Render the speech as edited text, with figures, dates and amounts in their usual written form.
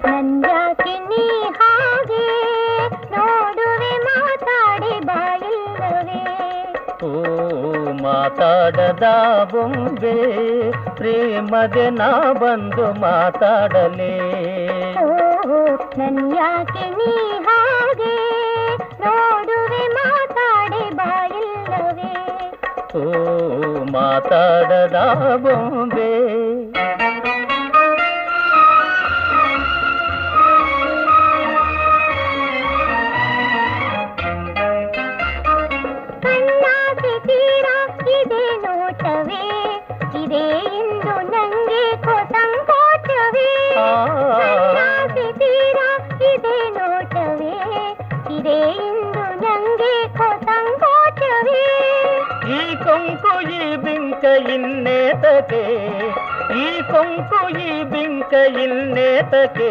ನಂದ್ಯಾಕೆ ನೀ ಹಾಗೆ ನೋಡುವೆ ಮಾತಾಡಿ ಬಾಯಿಲ್ಲವೇ. ಓ ಮಾತಾಡದ ಬೊಂಬೆ ಪ್ರೇಮದೆ ನಾ ಬಂದು ಮಾತಾಡಲೇ. ನಂದ್ಯಾಕೆ ನೀ ಹಾಗೆ ನೋಡುವೆ ಮಾತಾಡಿ ಬಾಯಿಲ್ಲವೇ. ಓ ಮಾತಾಡದ ಬೊಂಬೆ. ಕಣ್ಣಾಸೆ ತೀರ ಇದೆ ನೋಟವೇ, ಇದೆ ಇಂದು ನಂಗೆ ಸಂಕೋಚವೇ. ಕಣ್ಣಾಸೆ ತೀರ ಇದೆ ನೋಟವೇ, ಇದೆ ಇಂದು ನಂಗೆ ಸಂಕೋಚವೇ. ಈ ಕೊಂಕು ಈ ಬಿಂಕ ಇನ್ನೇತಕೆ, ಈ ಕೊಂಕು ಈ ಬಿಂಕ ಇನ್ನೇತಕೆ.